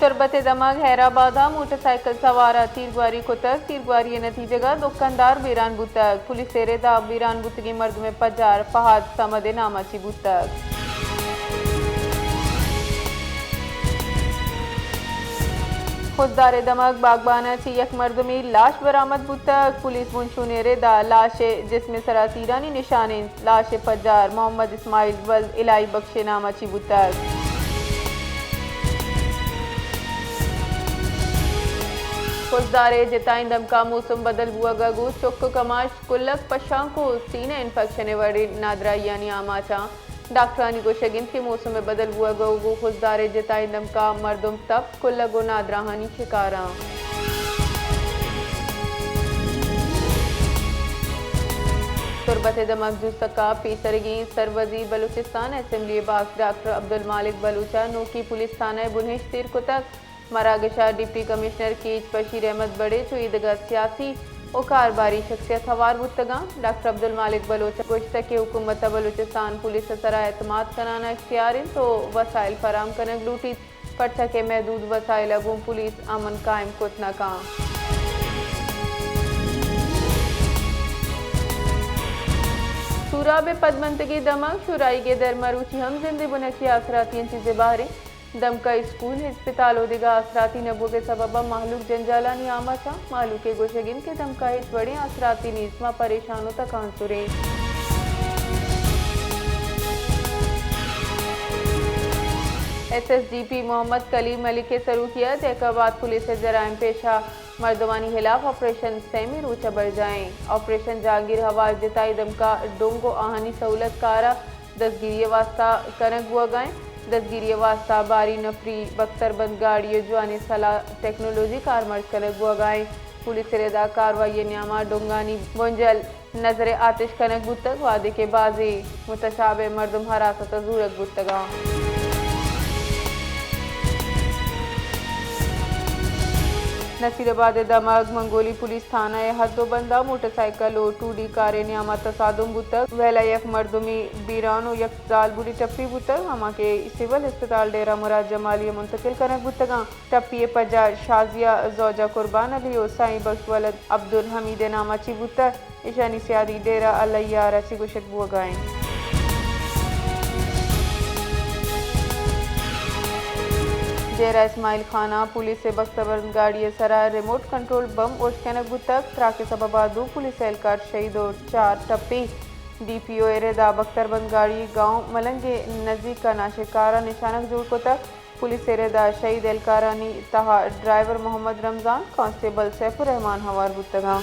तुरबत दमाग हैराबादा मोटरसाइकिल सवारा तीरगवारी कुतक तीरगवारी नतीजगा दुकानदार बीरान बुतक पुलिस दा बीरान बुतगी मर्द में पजार फहाद समद नामाची बुतक खुददार दमाग बागबाना ची यक मर्द में लाश बरामद बुतक पुलिस मुंशूने दा लाश जिसमें सरातीरानी निशाने लाश पजार मोहम्मद इस्माइल वल्द इलाई बख्शे नामाची बुतक खुददारे जिताइंदम का मौसम बदल हुआ गगू चुक्क कमाश कुल्लक पशां को सीने इन्फेक्शन वड़ी नादरा यानी आमाचा डॉक्टरानी को शगिन के मौसम में बदल हुआ गगू खुददारे जिताइंदम का मर्दम तब कुल्लक व नादराहानी शिकारा तुरबत दमक जुस्तका पेसरगी सरवजीर बलूचिस्तान असेंबली बाग डॉक्टर अब्दुल मालिक बलूचा नोकी पुलिस थाना बुनहिश तीर को तक मरागशा डिप्टी कमिश्नर कीच बशीर अहमद बड़े जो ईदगा सियासी और कारोबारी शख्सियत हवार बुतगा डॉक्टर अब्दुल मालिक बलोच गुश्त के हुकूमत बलूचिस्तान पुलिस सरा एतमाद कराना इख्तियार तो वसाइल फराम कनक लूटी पर्चा के महदूद वसाइल अगूम पुलिस अमन कायम कुतना का सूराब पदमंतगी दमक शुराई के दर मरूची हम जिंदे बुनकी आसराती चीजें बाहरी दमका स्कूल अस्पताल ओदिगा असराती नबो के सबब माहलूक जंजाला नियामचा मालू के गोशगिन के दमका हिच बड़े असराती नीजमा परेशानों तक आंसुरे SSGP मोहम्मद कलीम मलिक के सरू किया जैकाबाद पुलिस जराइम पेशा मर्दवानी खिलाफ ऑपरेशन सेमी रूचा बढ़ जाएं ऑपरेशन जागीर हवाल जिताई दमका डोंगो आहानी सहूलत कारा दसगिरी वास्ता कनक हुआ गए दसगिरी वास्ता बारी नफरी बख्तरबंद गाड़ी जुआनी सलाह टेक्नोलॉजी कार मर्ज कनक हुआ गए पुलिस रेदा कार्रवाई न्यामा डोंगानी बोंजल नजर आतिश कनक बुतक वादे के बाजी मुतशाबे मर्दम हरासत जूरक बुतगा नसीराबाद दमाग मंगोली पुलिस थाना हद्दोबंदा मोटरसाइकिल और 2D कारें न्यामा तसादुम बुतक वेला यक मर्दमी बीरान और यक जाल बुरी टप्पी बुतक हमा के सिविल अस्पताल डेरा मुराद जमालिया मुंतकिल करक बुतगा टप्पी पजार शाजिया जोजा कुर्बान अली और साई बख्श वलद अब्दुल हमीद नामाची बुतक ईशानी सियादी डेरा अल्लाह रची गुशक बुआ गाएं डेरा इस्माइल खाना पुलिस से बख्तरबंद गाड़ी सरा रिमोट कंट्रोल बम और कनक बुतक त्राके सबबादू पुलिस एहलकार शहीद और 4 टप्पी DPO एरेदा बख्तरबंद गाड़ी गांव मलंगे नजदीक का नाशिकारा निशानक जोड़ को तक पुलिस एरेदा शहीद एहलकारानी तहा ड्राइवर मोहम्मद रमजान कांस्टेबल सैफुर रहमान हवार बुतगा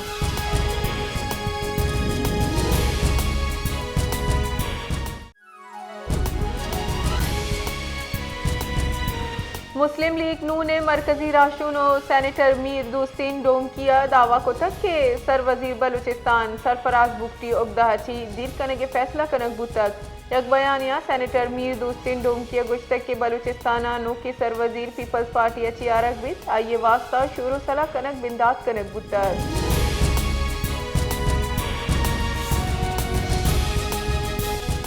मुस्लिम लीग नू ने मरकजी राशून और सेनेटर मीर दोस्तीन डोम किया दावा को तक के सरवजीर बलूचिस्तान सरफराज बुकटी उगदाची दीर कनक फैसला कनक बुतक यक बयानिया सेनेटर मीर दोस्तीन डोम किया गुश्तक के बलूचिस्ताना नू की सरवजीर पीपल्स पार्टी अच्छी आरक बित आइए वास्ता शुरू सला कनक बिंदात कनक बुतक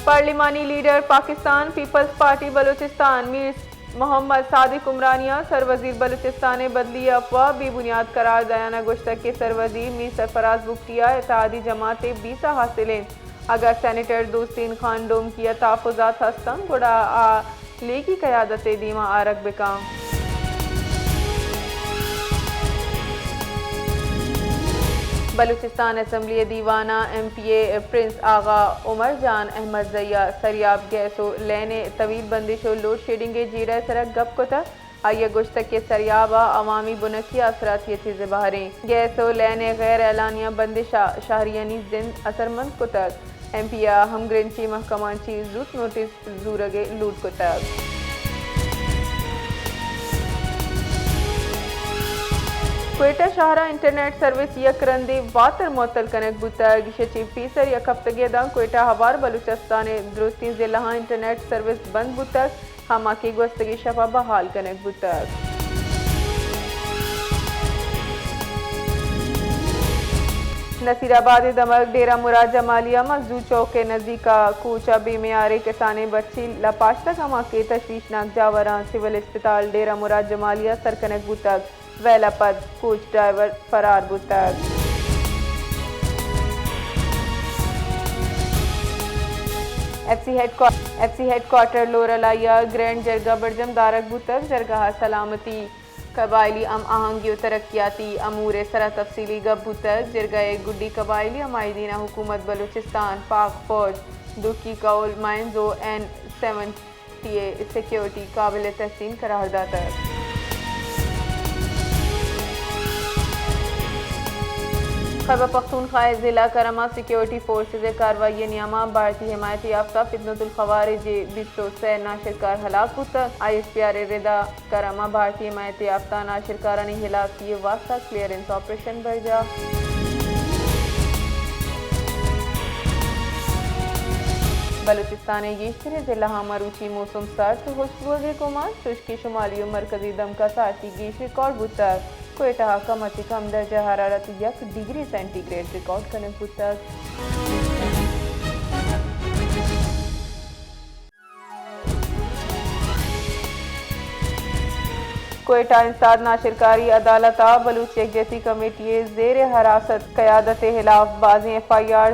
पार्लिमानी लीडर पाकिस्तान पीपल्स पार्टी बलूचिस्तान मीर मोहम्मद सादिक उमरानिया सरवजीर बलूचिस्तान बदली अफवाह बेबुनियाद करार दयाना गुश्तक के सरवजीर मीर सरफराज बुकटिया इत्तेहादी जमात 20 हासिल अगर सेनेटर दोस्तीन खान डोम किया तहफुजात हस्तम गुड़ा लीग की क़यादत दीमा आरक बिका बलूचिस्तान असम्बली दीवाना MPA प्रिंस आगा उमर जान अहमद जैया सरियाब गैसो लेने तवील बंदिशो लोड शेडिंग जीरा सरक गप को तक आइए गुश्तक के सरियाबा अवामी बुनकी असराती चीज़ें बाहरें गैसो लेने गैर एलानिया बंदिशा शाहरियानी जिंद असरमंद को तक MPA हम ग्रेंची महकमांची जूत नोटिस जूरगे लूट को तक क्वेटा शहरा इंटरनेट सर्विस यकरंदी वातर मोतल कनक बुतक गिशची फीसर यक हफ्तगे दां क्वेटा हवार बलूचिस्तान दुरुस्ती जिला इंटरनेट सर्विस बंद बुतक हमा की गोस्तगी शफा बहाल कनक बुतक नसीराबाद दमक डेरा मुराद जमालिया मजदूर चौक के नज़दीक का कूचा बेमियारे किसाने बच्ची लापाश्ता कमा के तशवीशनाक जावरान सिविल अस्पताल डेरा मुराद जमालिया सरकनक बुतक वैलापद कोच ड्राइवर फरार बुतक। एफसी हेडक्वार्टर लोरलाया ग्रैंड जरगा बरजम दारक बुतक जरगाह सलामती कबायली आहंगी तरक्याती अमूर सरा तफसीली गब बुतक जरगाए गुड्डी कबायली अमायदीना हुकूमत बलूचिस्तान पाक फौज दुकी कौल माइंजो N70 सिक्योरिटी काबिल तहसीन करार दाता। खैबर पख्तूनख्वा जिला करमा सिक्योरिटी फोर्सेज कार्रवाई नियामा भारतीय हिमायत याफ्ता फितनतुल खवारिज बिस्टो नाशिरकार हलाक बुतक ISPR रिदा करमा भारतीय हिमायत याफ्ता नाशिरकारा ने हिलाक किए वास्ता क्लियरेंस ऑपरेशन बरजा। बलूचिस्तान गीशतरे जिला मरूची मौसम सर्द खुशबू कुमार शुष्की शुमाली मरकजी दमका साथी गीश रिकॉर्ड बुतक कोयटा कम अति कम दर्जा हरारत 1 डिग्री सेंटीग्रेड रिकॉर्ड करने बुतक। कोयटा इंसाद नाशिरकारी अदालत बलूच यकजहती कमेटी जेर हरासत कयादत खिलाफ बाजी FIR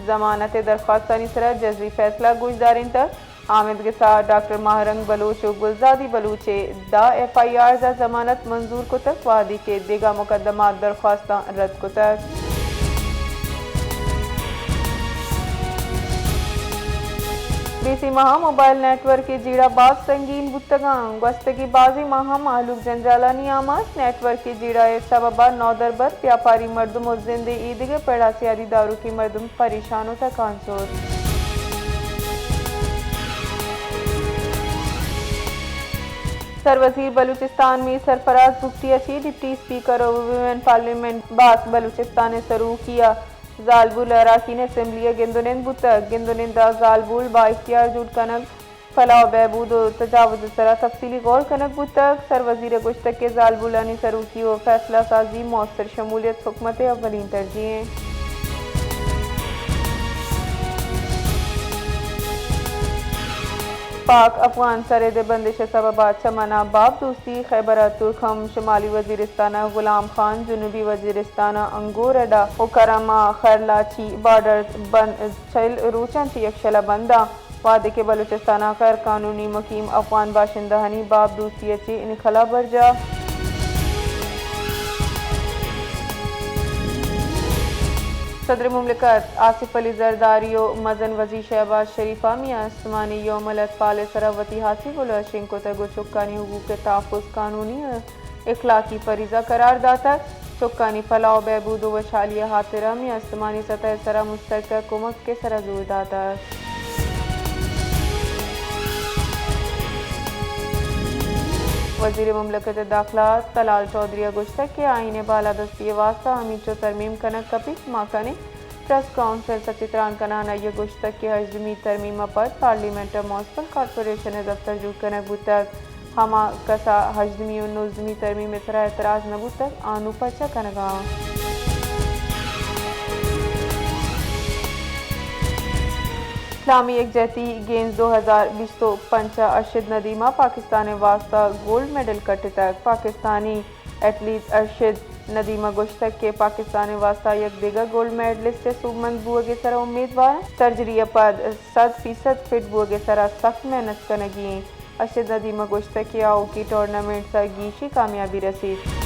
जमानत दरख्वास्त सरा जजवी फैसला गुजदारिन तक आमिद के साथ डॉक्टर माहरंग बलूच गुलजादी बलूचे दा FIR जमानत मंजूर को तक वादी के देगा मुकदमा दरख्वास्त रद्द को तक। BC माह मोबाइल नेटवर्क के जीड़ाबाद संगीन बुतगांग वस्तगी बाजी माह मालूक जंजालानी आमास नेटवर्क के जीड़ा सबबा नौदरबर व्यापारी मर्दुम और जिंदे ईद के पड़ा सियादी दारू की मर्दुम परेशानों तक आंसर। सरवजीर बलूचिस्तान में सरफराज भुगती अच्छी डिप्टी स्पीकर और वुमेन पार्लियामेंट बास बलूचिस्तान ने शुरू किया जालबुल अराकीन असम्बली गिंदुनिंद बुतक गिंदुनिंद जालबुल बाइख्तियार जुट कनक फलाह बहबूद तजावुज सरा तफसीली गौर कनक बुतक सरवजीर गुश्तक के जालबुला ने शुरू की और फैसला साजी मौसर शमूलियत हुकूमत अव्वलीन तरजीह। पाक अफगान सरहद बंदिश सबबा चमना बाब दूसरी खैबर तुर्खम शुमाली वजीरिस्तान गुलाम खान जनूबी वजीरिस्तान अंगोरडा उकरमा खैरलाची बॉर्डर छल रूचन यक्षला बंदा वादे के बलूचिस्तान गैर कानूनी मुकीम अफगान बाशिंदा हनी बाब दूसरी इनखला बरजा। सदर मुमलिकत आसिफ अली जरदारी मजन वजी शहबाज शरीफा मियाँ आसमानी यौमल अतफाल सरावती हासिफ उलशिंग को तगो चुक्कानी हुकूक के तहफ़्फ़ुज़ कानूनी इखलाकी फरीज़ा करार दाता चुक्कानी फलाह बहबूद वशालिया हातिरा मियाँ आसमानी सतह सरा मुश्तरका कुमक के सरा जोर दाता। वज़ीर मुमलिकत दाखिला तलाल चौधरी गुश्तक के आईन बालादस्ती वास्ता हमीचो तरमीम कनक कपिक माकाने ट्रस्ट काउंसिल सचित्रान कनाना ये गुश्तक के हजमी तरमीम पर पार्लियामेंट म्यूनसिपल कॉर्पोरेशन दफ्तर जू कनक बुतक हमा कसा हजमी नज़मी तरमीम सरा एतराज नबुतक आनू पर्चा कनगा। इस्लामी यकजहती गेम्स 2025 अरशद नदीमा पाकिस्तान वास्ता गोल्ड मेडल कट तक पाकिस्तानी एथलीट अरशद नदीमा गुश्तक के पाकिस्तान वास्ता एक दिगा गोल्ड मेडलिस्ट सूबमंद बुअगे सरा उम्मीदवार सर्जरी पद 100% फिट बुअगे सरा सख्त मेहनत कनगी अरशद नदीमा गुश्तक के आओ की टूर्नामेंट सा गीशी कामयाबी रसीद।